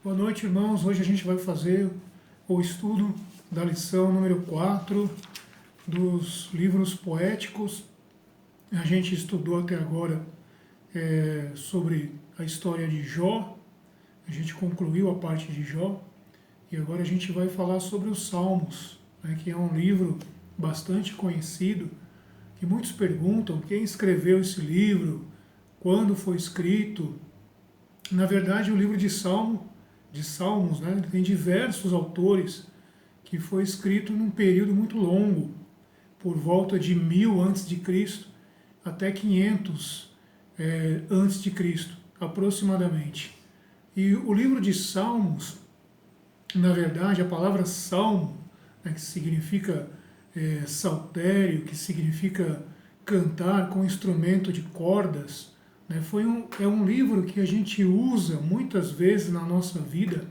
Boa noite, irmãos. Hoje a gente vai fazer o estudo da lição número 4 dos livros poéticos. A gente estudou até agora sobre a história de Jó, a gente concluiu a parte de Jó, e agora a gente vai falar sobre os Salmos, né, que é um livro bastante conhecido, que muitos perguntam quem escreveu esse livro, quando foi escrito. Na verdade, o livro de Salmos, né, ele tem diversos autores, que foi escrito num período muito longo, por volta de 1000 a.C. até 500 a.C., aproximadamente. E o livro de Salmos, na verdade, a palavra salmo, né, que significa saltério, que significa cantar com instrumento de cordas, né, é um livro que a gente usa muitas vezes na nossa vida,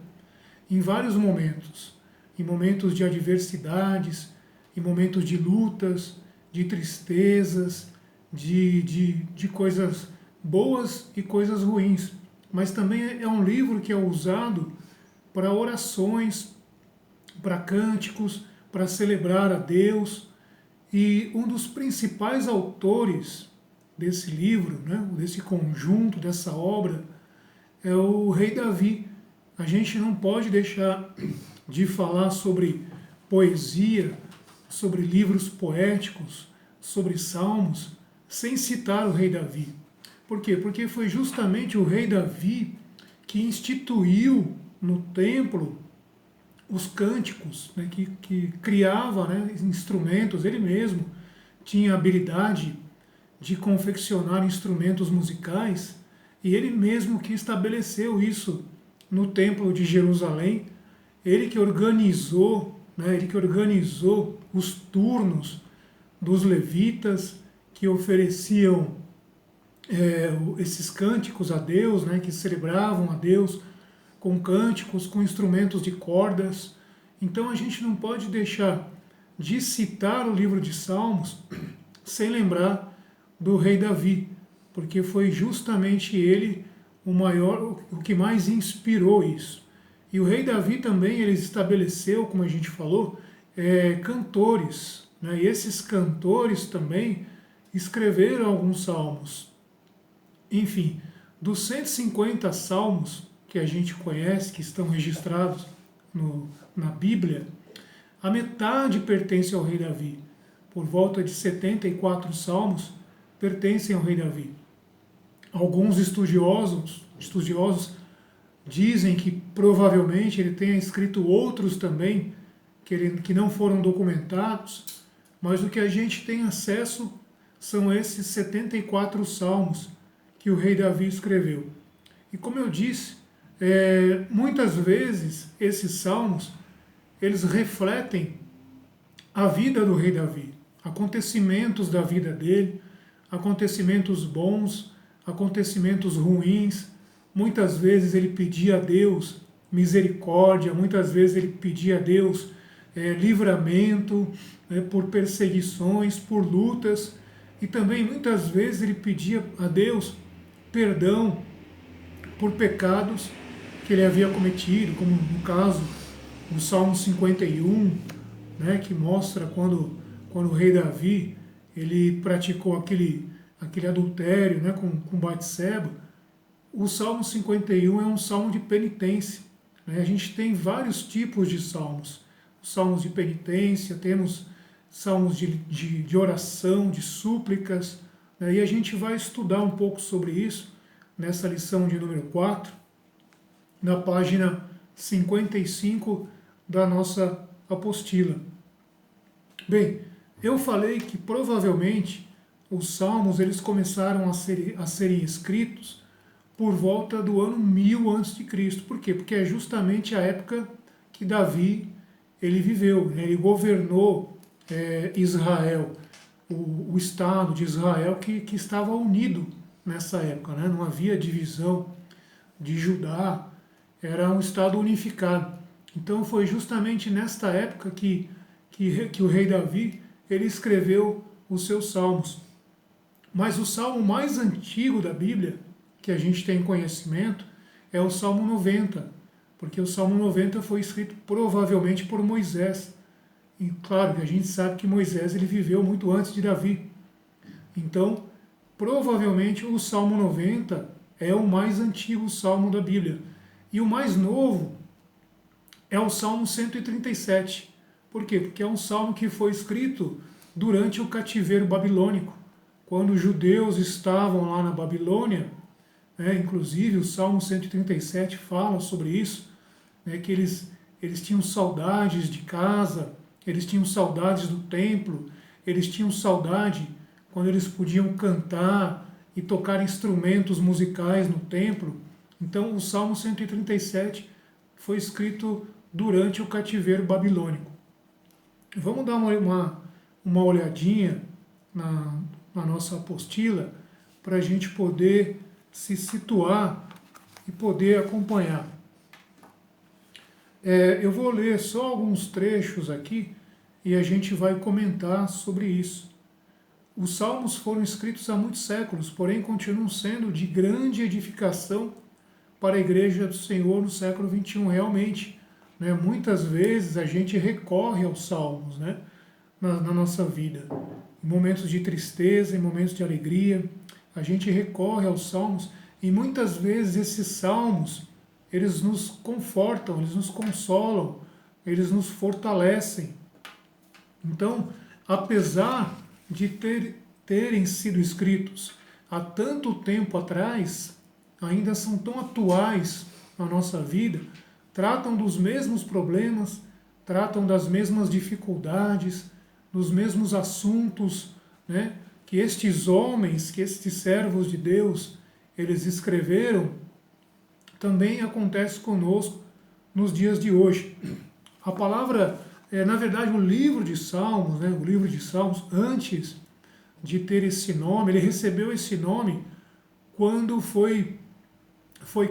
em vários momentos. Em momentos de adversidades, em momentos de lutas, de tristezas, de coisas boas e coisas ruins. Mas também é um livro que é usado para orações, para cânticos, para celebrar a Deus. E um dos principais autores desse livro, né, desse conjunto, dessa obra, é o rei Davi. A gente não pode deixar de falar sobre poesia, sobre livros poéticos, sobre salmos, sem citar o rei Davi. Por quê? Porque foi justamente o rei Davi que instituiu no templo os cânticos, né, que criava, né, instrumentos, ele mesmo tinha habilidade de confeccionar instrumentos musicais, e ele mesmo que estabeleceu isso no Templo de Jerusalém, ele que organizou, né, ele que organizou os turnos dos levitas que ofereciam esses cânticos a Deus, né, que celebravam a Deus com cânticos, com instrumentos de cordas. Então a gente não pode deixar de citar o livro de Salmos sem lembrar do rei Davi, porque foi justamente ele o que mais inspirou isso. E o rei Davi também ele estabeleceu, como a gente falou, cantores, né? E esses cantores também escreveram alguns salmos. Enfim, dos 150 salmos que a gente conhece, que estão registrados na Bíblia, a metade pertence ao rei Davi. Por volta de 74 salmos pertencem ao rei Davi. Alguns estudiosos dizem que provavelmente ele tenha escrito outros também, que não foram documentados, mas o que a gente tem acesso são esses 74 salmos que o rei Davi escreveu. E como eu disse, muitas vezes esses salmos, eles refletem a vida do rei Davi, acontecimentos da vida dele, acontecimentos bons, acontecimentos ruins. Muitas vezes ele pedia a Deus misericórdia, muitas vezes ele pedia a Deus livramento por perseguições, por lutas, e também muitas vezes ele pedia a Deus perdão por pecados que ele havia cometido, como no caso o Salmo 51, né, que mostra quando o rei Davi ele praticou aquele adultério, né, com Batseba. O Salmo 51 é um salmo de penitência, né? A gente tem vários tipos de salmos. Salmos de penitência, temos salmos de oração, de súplicas, né? E a gente vai estudar um pouco sobre isso nessa lição de número 4, na página 55 da nossa apostila. Bem, eu falei que provavelmente os salmos eles começaram a serem escritos por volta do ano 1000 a.C. Por quê? Porque é justamente a época que Davi ele viveu, né? Ele governou Israel, o Estado de Israel que estava unido nessa época, né? Não havia divisão de Judá, era um Estado unificado. Então foi justamente nesta época que o rei Davi ele escreveu os seus salmos. Mas o salmo mais antigo da Bíblia, que a gente tem conhecimento, é o Salmo 90, porque o Salmo 90 foi escrito provavelmente por Moisés. E claro que a gente sabe que Moisés ele viveu muito antes de Davi. Então, provavelmente o Salmo 90 é o mais antigo salmo da Bíblia. E o mais novo é o Salmo 137. Por quê? Porque é um salmo que foi escrito durante o cativeiro babilônico. Quando os judeus estavam lá na Babilônia, inclusive o Salmo 137 fala sobre isso, que eles tinham saudades de casa, eles tinham saudades do templo, eles tinham saudade quando eles podiam cantar e tocar instrumentos musicais no templo. Então o Salmo 137 foi escrito durante o cativeiro babilônico. Vamos dar uma olhadinha na nossa apostila para a gente poder se situar e poder acompanhar. Eu vou ler só alguns trechos aqui e a gente vai comentar sobre isso. Os salmos foram escritos há muitos séculos, porém continuam sendo de grande edificação para a Igreja do Senhor no século XXI. Realmente, muitas vezes a gente recorre aos salmos, na nossa vida. Em momentos de tristeza, em momentos de alegria, a gente recorre aos salmos e muitas vezes esses salmos, eles nos confortam, eles nos consolam, eles nos fortalecem. Então, apesar de terem sido escritos há tanto tempo atrás, ainda são tão atuais na nossa vida, tratam dos mesmos problemas, tratam das mesmas dificuldades, dos mesmos assuntos, que estes homens, que estes servos de Deus, eles escreveram, também acontece conosco nos dias de hoje. A palavra, na verdade, o livro de Salmos, o livro de Salmos, antes de ter esse nome, ele recebeu esse nome quando foi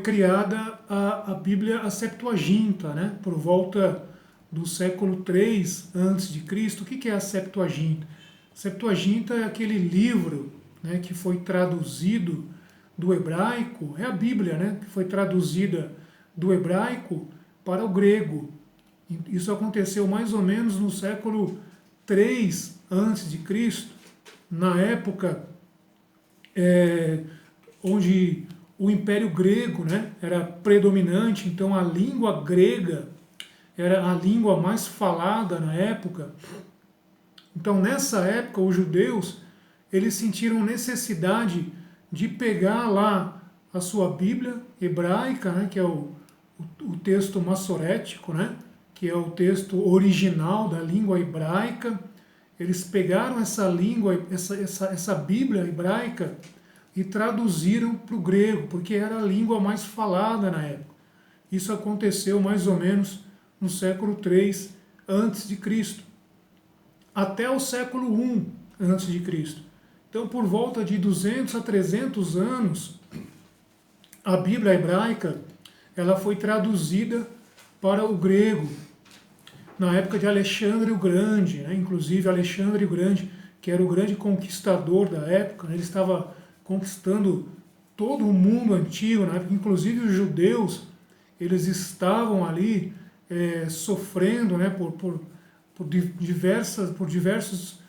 criada a Bíblia, a Septuaginta, por volta do século III a.C. O que é a Septuaginta? Septuaginta é aquele livro, que foi traduzido do hebraico, é a Bíblia, que foi traduzida do hebraico para o grego. Isso aconteceu mais ou menos no século III a.C., na época onde o Império Grego, era predominante, então a língua grega era a língua mais falada na época. Então, nessa época, os judeus, eles sentiram necessidade de pegar lá a sua Bíblia hebraica, que é o texto massorético, que é o texto original da língua hebraica. Eles pegaram essa língua, essa Bíblia hebraica e traduziram para o grego, porque era a língua mais falada na época. Isso aconteceu mais ou menos no século III a.C., até o século I a.C. Então, por volta de 200 a 300 anos, a Bíblia hebraica ela foi traduzida para o grego, na época de Alexandre o Grande, inclusive Alexandre o Grande, que era o grande conquistador da época, ele estava conquistando todo o mundo antigo, na época, inclusive os judeus, eles estavam ali sofrendo por diversos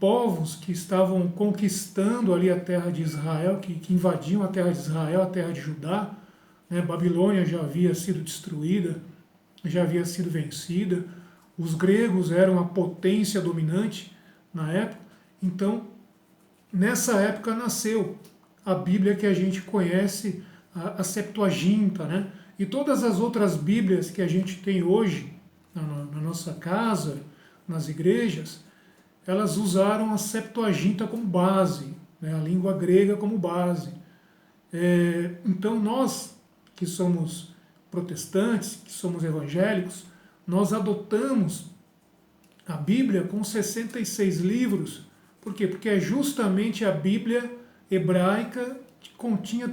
povos que estavam conquistando ali a terra de Israel, que invadiam a terra de Israel, a terra de Judá. Babilônia já havia sido destruída, já havia sido vencida. Os gregos eram a potência dominante na época. Então, nessa época nasceu a Bíblia que a gente conhece, a Septuaginta, E todas as outras Bíblias que a gente tem hoje na nossa casa, nas igrejas, elas usaram a Septuaginta como base, a língua grega como base. Então nós, que somos protestantes, que somos evangélicos, nós adotamos a Bíblia com 66 livros. Por quê? Porque é justamente a Bíblia hebraica que tinha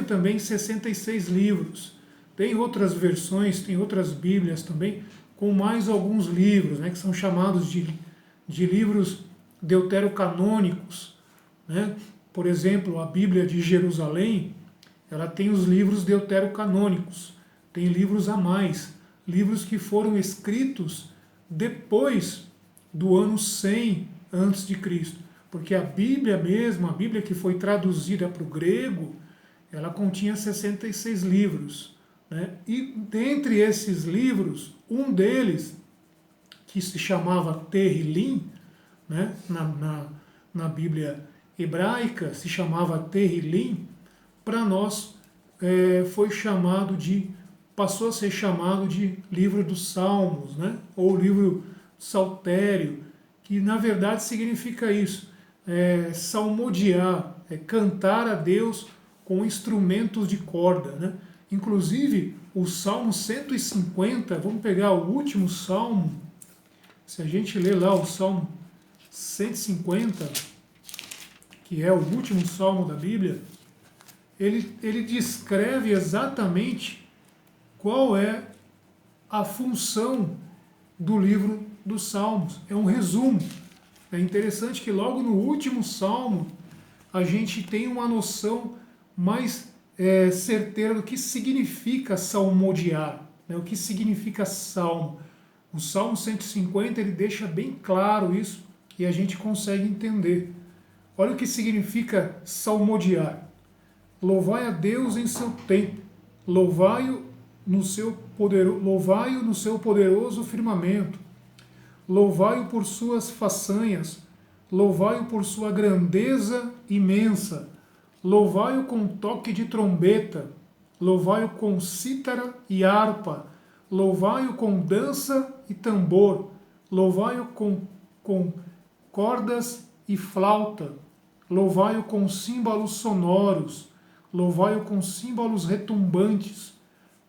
também 66 livros. Tem outras versões, tem outras Bíblias também, com mais alguns livros, que são chamados de livros deuterocanônicos. Por exemplo, a Bíblia de Jerusalém, ela tem os livros deuterocanônicos. tem livros a mais, livros que foram escritos depois do ano 100 antes de Cristo, porque a Bíblia mesmo, a Bíblia que foi traduzida para o grego, ela continha 66 livros, né? E dentre esses livros, um deles, que se chamava Terrilim, né? na Bíblia hebraica se chamava Terrilim, para nós passou a ser chamado de livro dos Salmos, né? Ou livro saltério, que na verdade significa isso, salmodiar, cantar a Deus com instrumentos de corda, né? Inclusive o Salmo 150, vamos pegar o último Salmo, se a gente ler lá o Salmo 150, que é o último Salmo da Bíblia, ele descreve exatamente qual é a função do livro dos Salmos. É um resumo. É interessante que logo no último Salmo a gente tem uma noção mais certeira do que significa salmodiar, né? O que significa salmo. O Salmo 150 ele deixa bem claro isso e a gente consegue entender. Olha o que significa salmodiar. Louvai a Deus em seu tempo, louvai-o no seu poderoso firmamento, louvai-o por suas façanhas, louvai-o por sua grandeza imensa, louvai-o com toque de trombeta, louvai-o com cítara e harpa, louvai-o com dança e tambor, louvai-o com cordas e flauta, louvai-o com símbolos sonoros, louvai-o com símbolos retumbantes.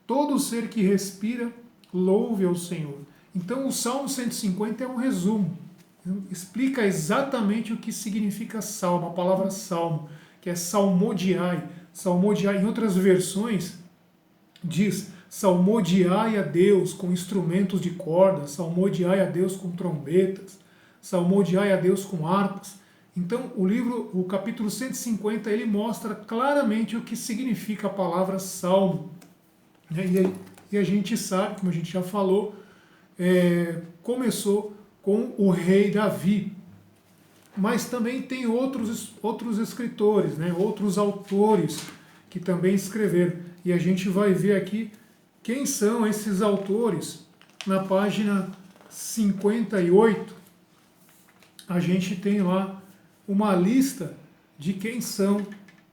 Todo ser que respira, louve ao Senhor. Então o Salmo 150 é um resumo. Explica exatamente o que significa salmo, a palavra salmo, que é salmodiai. Salmodiai, em outras versões, diz salmodiai a Deus com instrumentos de corda, salmodiai a Deus com trombetas, salmodiai a Deus com harpas. Então, o capítulo 150, ele mostra claramente o que significa a palavra salmo. E a gente sabe, como a gente já falou, começou com o rei Davi. Mas também tem outros escritores, né, outros autores que também escreveram. E a gente vai ver aqui quem são esses autores. Na página 58, a gente tem lá uma lista de quem são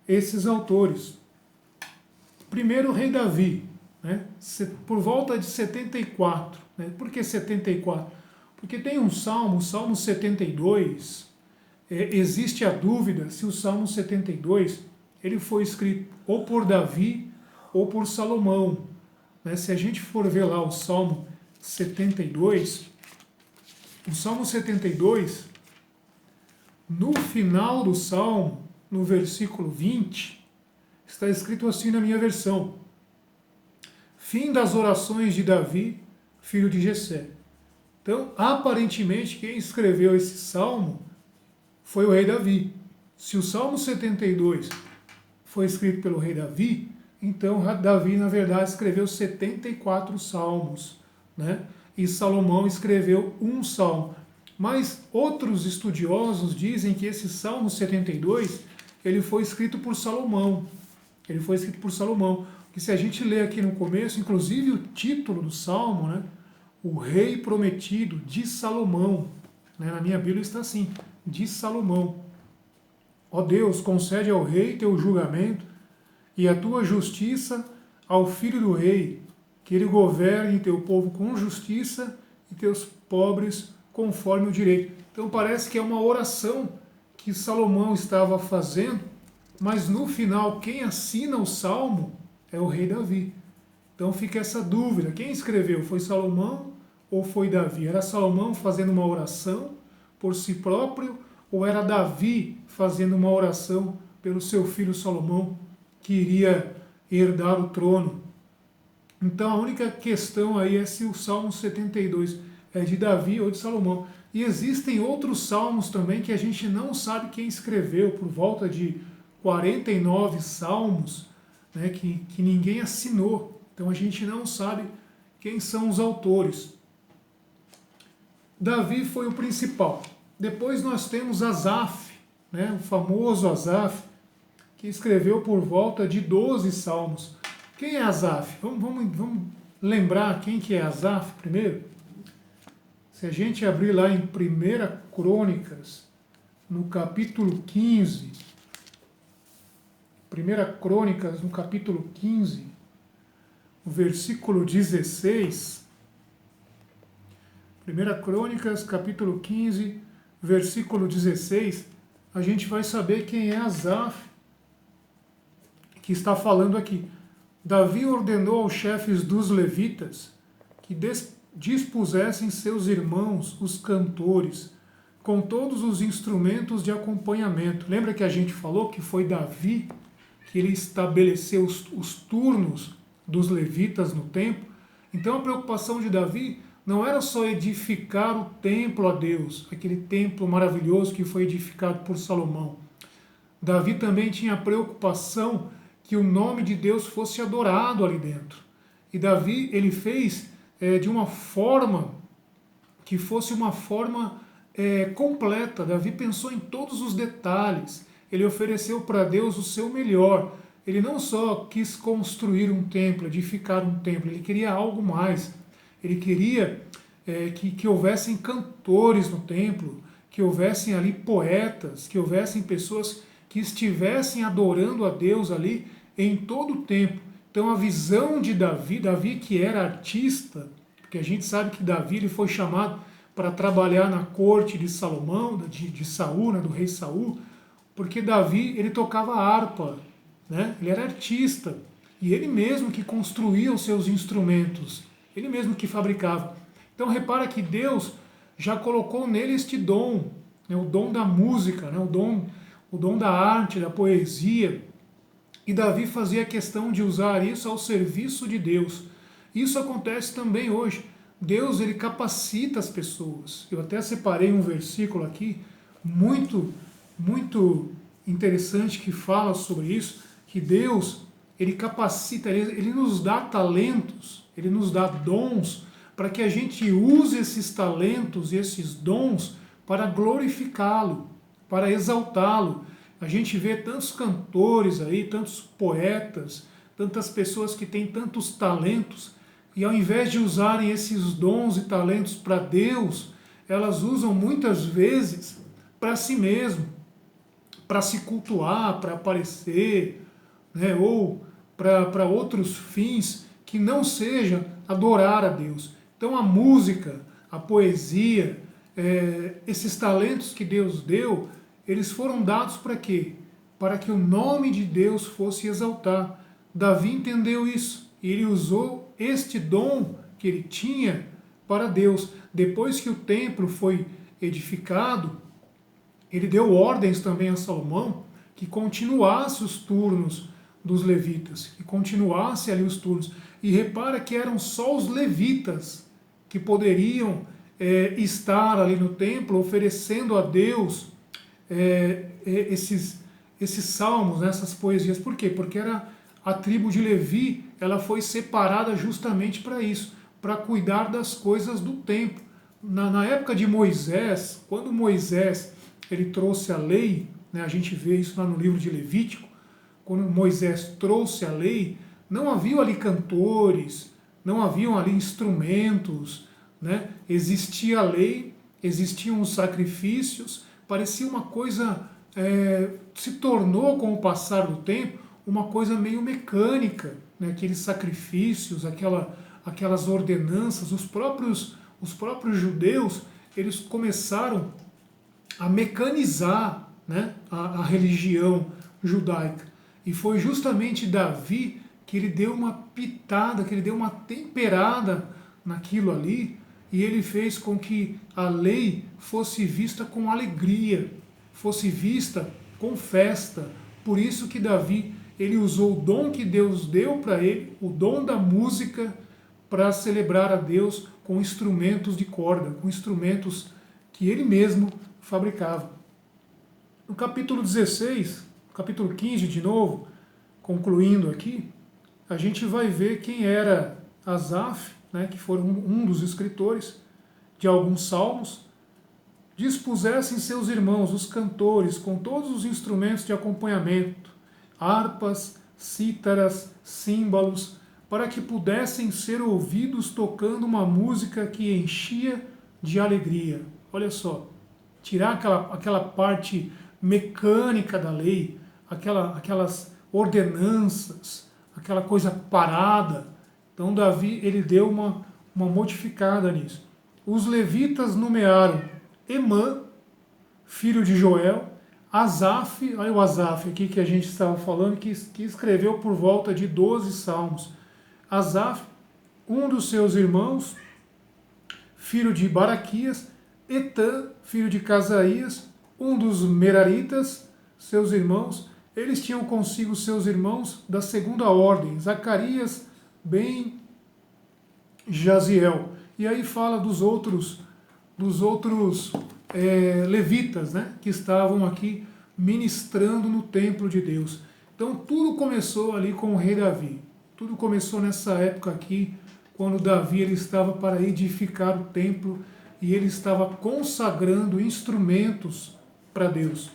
esses autores. Primeiro, o rei Davi, né, por volta de 74. Né? Por que 74? Porque tem um salmo, o Salmo 72, existe a dúvida se o Salmo 72 ele foi escrito ou por Davi ou por Salomão. Né? Se a gente for ver lá o Salmo 72, no final do Salmo, no versículo 20, está escrito assim na minha versão: fim das orações de Davi, filho de Jessé. Então, aparentemente, quem escreveu esse salmo foi o rei Davi. Se o Salmo 72 foi escrito pelo rei Davi, então Davi, na verdade, escreveu 74 salmos, né? E Salomão escreveu um salmo. Mas outros estudiosos dizem que esse Salmo 72 ele foi escrito por Salomão. Ele foi escrito por Salomão. Que se a gente ler aqui no começo, inclusive o título do Salmo, né? O Rei Prometido de Salomão. Né? Na minha Bíblia está assim, de Salomão. Ó Deus, concede ao rei teu julgamento e a tua justiça ao filho do rei, que ele governe teu povo com justiça e teus pobres conforme o direito. Então parece que é uma oração que Salomão estava fazendo, mas no final quem assina o salmo é o rei Davi. Então fica essa dúvida, quem escreveu? Foi Salomão ou foi Davi? Era Salomão fazendo uma oração por si próprio ou era Davi fazendo uma oração pelo seu filho Salomão que iria herdar o trono? Então a única questão aí é se o Salmo 72 é de Davi ou de Salomão. E existem outros salmos também que a gente não sabe quem escreveu, por volta de 49 salmos, né, que ninguém assinou. Então a gente não sabe quem são os autores. Davi foi o principal. Depois nós temos Asaf, né, o famoso Asaf, que escreveu por volta de 12 salmos. Quem é Asaf? Vamos lembrar quem que é Asaf primeiro? Se a gente abrir lá em 1 Crônicas, no capítulo 15, 1 Crônicas, no capítulo 15, o versículo 16, 1 Crônicas, capítulo 15, versículo 16, a gente vai saber quem é Asaf, que está falando aqui. Davi ordenou aos chefes dos levitas que dispusessem seus irmãos, os cantores, com todos os instrumentos de acompanhamento. Lembra que a gente falou que foi Davi que ele estabeleceu os turnos dos levitas no templo? Então a preocupação de Davi não era só edificar o templo a Deus, aquele templo maravilhoso que foi edificado por Salomão. Davi também tinha a preocupação que o nome de Deus fosse adorado ali dentro. E Davi, ele fez de uma forma que fosse uma forma completa. Davi pensou em todos os detalhes. Ele ofereceu para Deus o seu melhor. Ele não só quis construir um templo, edificar um templo, ele queria algo mais. Ele queria que houvessem cantores no templo, que houvessem ali poetas, que houvessem pessoas que estivessem adorando a Deus ali em todo o tempo. Então a visão de Davi que era artista, porque a gente sabe que Davi ele foi chamado para trabalhar na corte de Salomão, de Saul, né, do rei Saul, porque Davi ele tocava harpa, né? Ele era artista, e ele mesmo que construía os seus instrumentos, ele mesmo que fabricava. Então repara que Deus já colocou nele este dom, né, o dom da música, né, o dom da arte, da poesia, e Davi fazia questão de usar isso ao serviço de Deus. Isso acontece também hoje. Deus ele capacita as pessoas. Eu até separei um versículo aqui muito interessante que fala sobre isso, que Deus ele capacita, ele nos dá talentos, ele nos dá dons para que a gente use esses talentos e esses dons para glorificá-lo, para exaltá-lo. A gente vê tantos cantores aí, tantos poetas, tantas pessoas que têm tantos talentos, e ao invés de usarem esses dons e talentos para Deus, elas usam muitas vezes para si mesmo, para se cultuar, para aparecer, né, ou para outros fins que não seja adorar a Deus. Então a música, a poesia, esses talentos que Deus deu, eles foram dados para quê? Para que o nome de Deus fosse exaltado. Davi entendeu isso e ele usou este dom que ele tinha para Deus. Depois que o templo foi edificado, ele deu ordens também a Salomão que continuasse os turnos dos levitas, que continuasse ali os turnos. E repara que eram só os levitas que poderiam estar ali no templo oferecendo a Deus esses salmos, né, essas poesias. Por quê? Porque era a tribo de Levi, ela foi separada justamente para isso, para cuidar das coisas do templo. Na época de Moisés, quando Moisés ele trouxe a lei, né, a gente vê isso lá no livro de Levítico, quando Moisés trouxe a lei, não haviam ali cantores, não haviam ali instrumentos, né? Existia a lei, existiam os sacrifícios, parecia uma coisa, se tornou com o passar do tempo, uma coisa meio mecânica, né? Aqueles sacrifícios, aquelas ordenanças, os próprios judeus, eles começaram a mecanizar, né, a religião judaica. E foi justamente Davi que ele deu uma pitada, que ele deu uma temperada naquilo ali, e ele fez com que a lei fosse vista com alegria, fosse vista com festa. Por isso que Davi, ele usou o dom que Deus deu para ele, o dom da música, para celebrar a Deus com instrumentos de corda, com instrumentos que ele mesmo fabricava. No capítulo 16, capítulo 15 de novo, concluindo aqui, a gente vai ver quem era Asaf, né, que foi um dos escritores de alguns salmos, dispusessem seus irmãos, os cantores, com todos os instrumentos de acompanhamento, harpas, cítaras, símbolos, para que pudessem ser ouvidos tocando uma música que enchia de alegria. Olha só, tirar aquela parte mecânica da lei, aquelas ordenanças, aquela coisa parada. Então Davi, ele deu uma modificada nisso. Os levitas nomearam Emã, filho de Joel, Asaf, olha o Asaf aqui que a gente estava falando, que escreveu por volta de 12 salmos. Asaf, um dos seus irmãos, filho de Baraquias, Etã, filho de Casaías, um dos Meraritas, seus irmãos, eles tinham consigo seus irmãos da segunda ordem, Zacarias, Ben, Jaziel. E aí fala dos outros levitas, né, que estavam aqui ministrando no templo de Deus. Então tudo começou ali com o rei Davi. Tudo começou nessa época aqui, quando Davi ele estava para edificar o templo e ele estava consagrando instrumentos para Deus.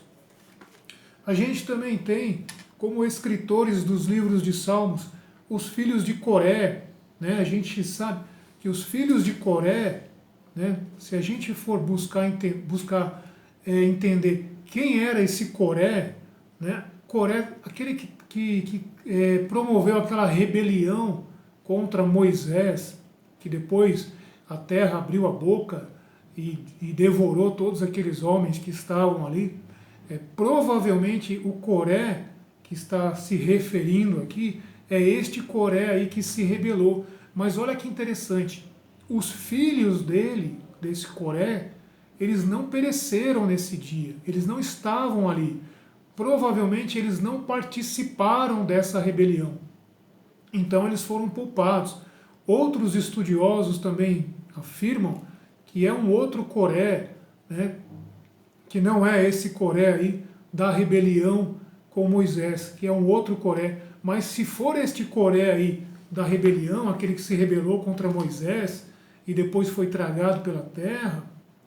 A gente também tem, como escritores dos livros de Salmos, os filhos de Coré, né? A gente sabe que os filhos de Coré, né, se a gente for buscar entender quem era esse Coré, né, Coré, aquele que promoveu aquela rebelião contra Moisés, que depois a terra abriu a boca e devorou todos aqueles homens que estavam ali. Provavelmente o Coré que está se referindo aqui é este Coré aí que se rebelou. Mas olha que interessante, os filhos dele, desse Coré, eles não pereceram nesse dia, eles não estavam ali. Provavelmente eles não participaram dessa rebelião. Então eles foram poupados. Outros estudiosos também afirmam que é um outro Coré, né, que não é esse Coré aí da rebelião com Moisés, que é um outro Coré. Mas se for este Coré aí da rebelião, aquele que se rebelou contra Moisés e depois foi tragado pela terra,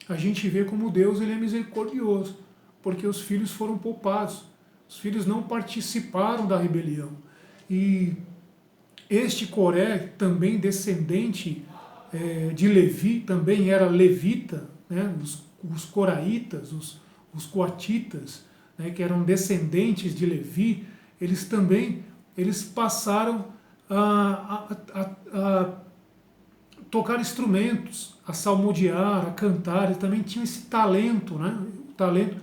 a gente vê como Deus ele é misericordioso, porque os filhos foram poupados. Os filhos não participaram da rebelião. E este Coré, também descendente de Levi, também era levita, né? Os coraitas, os coatitas, né? Que eram descendentes de Levi, eles passaram a tocar instrumentos, a salmodiar, a cantar. Eles também tinham esse talento, né? O talento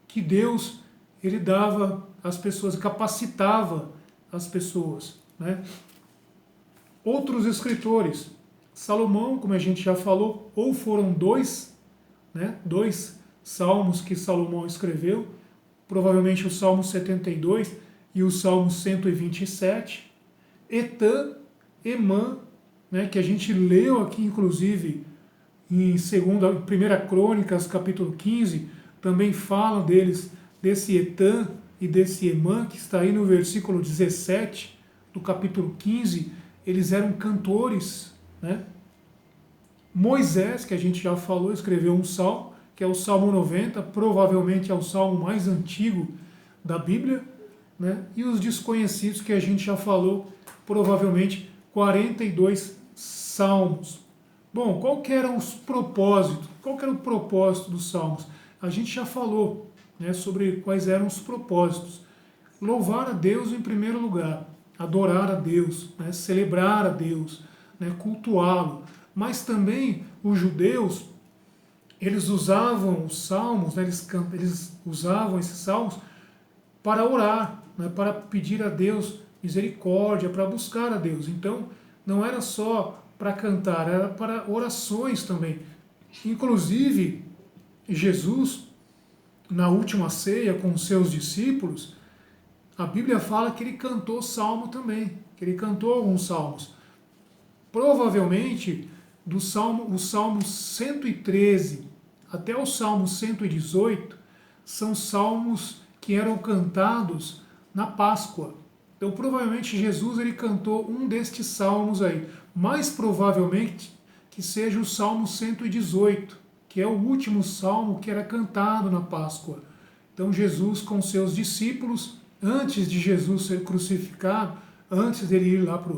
que Deus ele dava às pessoas, capacitava as pessoas, né? Outros escritores, Salomão, como a gente já falou, ou foram dois salmos que Salomão escreveu, provavelmente o Salmo 72 e o Salmo 127, Etã, Emã, né, que a gente leu aqui, inclusive, em 1 Crônicas, capítulo 15, também fala desse Etã e desse Emã, que está aí no versículo 17 do capítulo 15, eles eram cantores, né? Moisés, que a gente já falou, escreveu um salmo, que é o Salmo 90, provavelmente é o salmo mais antigo da Bíblia, né? E os desconhecidos, que a gente já falou, provavelmente 42 salmos. Bom, qual que era o propósito dos salmos? A gente já falou, né, sobre quais eram os propósitos. Louvar a Deus em primeiro lugar, adorar a Deus, né, celebrar a Deus, né, cultuá-lo. Mas também os judeus, eles usavam os salmos, né, eles usavam esses salmos para orar, né, para pedir a Deus misericórdia, para buscar a Deus. Então, não era só para cantar, era para orações também. Inclusive, Jesus, na última ceia com os seus discípulos, a Bíblia fala que ele cantou salmo também, que ele cantou alguns salmos. Provavelmente, o Salmo 113 até o Salmo 118 são salmos que eram cantados na Páscoa. Então provavelmente Jesus ele cantou um destes salmos aí. Mais provavelmente que seja o Salmo 118, que é o último salmo que era cantado na Páscoa. Então Jesus com seus discípulos, antes de Jesus ser crucificado, antes dele ir lá para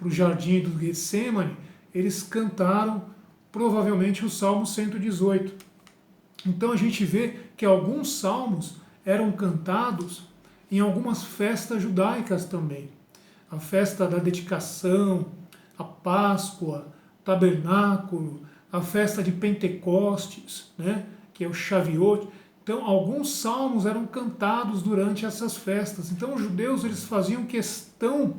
o jardim do Getsemane, eles cantaram provavelmente o Salmo 118. Então a gente vê que alguns salmos eram cantados em algumas festas judaicas também. A festa da dedicação, a Páscoa, Tabernáculo, a festa de Pentecostes, né, que é o Shavuot. Então, alguns salmos eram cantados durante essas festas. Então, os judeus eles faziam questão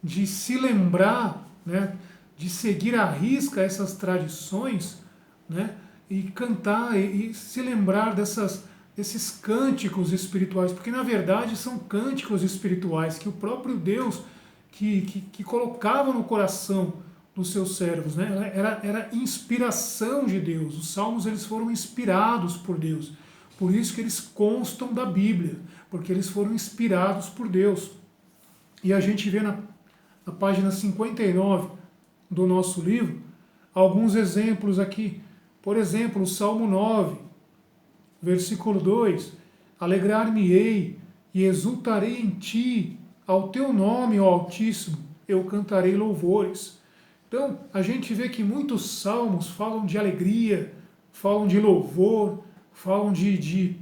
de se lembrar, né, de seguir à risca essas tradições, né, e cantar e se lembrar desses cânticos espirituais, porque na verdade são cânticos espirituais que o próprio Deus que colocava no coração dos seus servos, né? Era inspiração de Deus. Os salmos eles foram inspirados por Deus. Por isso que eles constam da Bíblia, porque eles foram inspirados por Deus. E a gente vê na página 59 do nosso livro alguns exemplos aqui. Por exemplo, o Salmo 9, versículo 2: Alegrar-me-ei e exultarei em ti, ao teu nome, ó Altíssimo, eu cantarei louvores. Então, a gente vê que muitos salmos falam de alegria, falam de louvor, falam de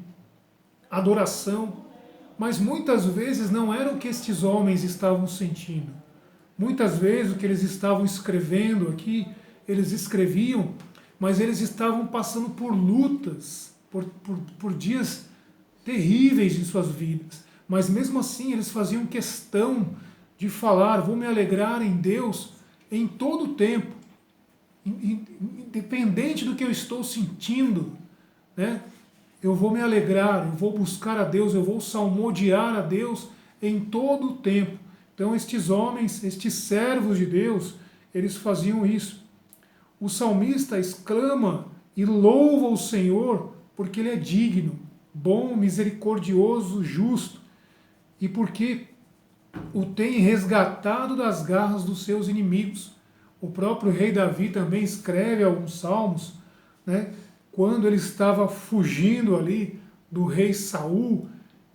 adoração, mas muitas vezes não era o que estes homens estavam sentindo. Muitas vezes o que eles estavam escrevendo aqui, eles escreviam, mas eles estavam passando por lutas, por dias terríveis em suas vidas. Mas mesmo assim eles faziam questão de falar: vou me alegrar em Deus em todo o tempo, independente do que eu estou sentindo, né? Eu vou me alegrar, eu vou buscar a Deus, eu vou salmodiar a Deus em todo o tempo. Então estes homens, estes servos de Deus, eles faziam isso. O salmista exclama e louva o Senhor porque Ele é digno, bom, misericordioso, justo, e porque o tem resgatado das garras dos seus inimigos. O próprio rei Davi também escreve alguns salmos, né, quando ele estava fugindo ali do rei Saul,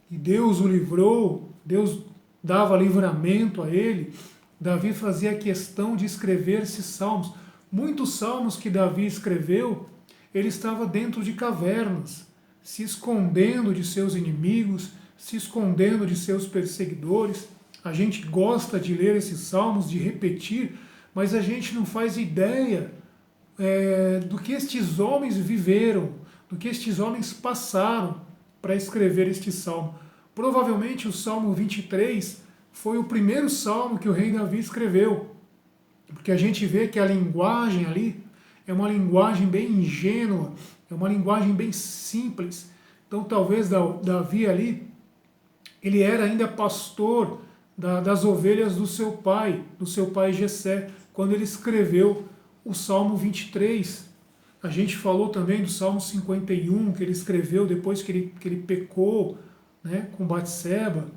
e Deus o livrou, Deus dava livramento a ele. Davi fazia questão de escrever esses salmos. Muitos salmos que Davi escreveu, ele estava dentro de cavernas, se escondendo de seus inimigos, se escondendo de seus perseguidores. A gente gosta de ler esses salmos, de repetir, mas a gente não faz ideia do que estes homens viveram, do que estes homens passaram para escrever este salmo. Provavelmente o Salmo 23 foi o primeiro salmo que o rei Davi escreveu, porque a gente vê que a linguagem ali é uma linguagem bem ingênua, é uma linguagem bem simples. Então talvez Davi ali, ele era ainda pastor das ovelhas do seu pai Jessé, quando ele escreveu o Salmo 23. A gente falou também do Salmo 51, que ele escreveu depois que ele pecou, né, com Batseba.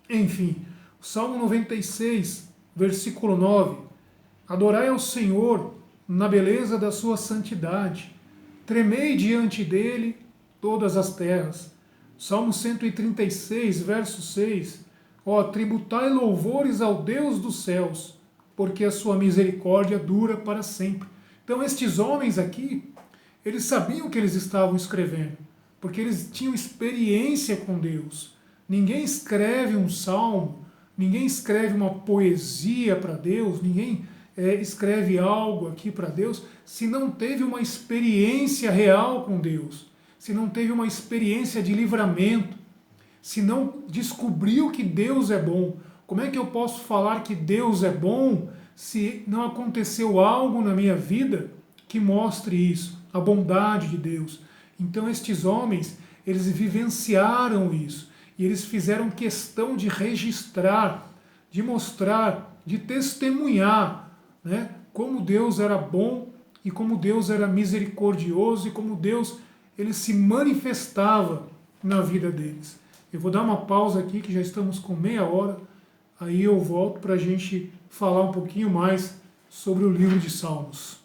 Enfim, o Salmo 96, versículo 9: Adorai ao Senhor na beleza da sua santidade, tremei diante dele todas as terras. Salmo 136, verso 6: Ó, tributai louvores ao Deus dos céus, porque a sua misericórdia dura para sempre. Então estes homens aqui, eles sabiam o que eles estavam escrevendo, porque eles tinham experiência com Deus. Ninguém escreve um salmo, ninguém escreve uma poesia para Deus, ninguém escreve algo aqui para Deus se não teve uma experiência real com Deus, se não teve uma experiência de livramento, se não descobriu que Deus é bom. Como é que eu posso falar que Deus é bom se não aconteceu algo na minha vida que mostre isso, a bondade de Deus? Então estes homens, eles vivenciaram isso, e eles fizeram questão de registrar, de mostrar, de testemunhar, né, como Deus era bom e como Deus era misericordioso e como Deus ele se manifestava na vida deles. Eu vou dar uma pausa aqui, que já estamos com meia hora. aí eu volto para a gente falar um pouquinho mais sobre o livro de Salmos.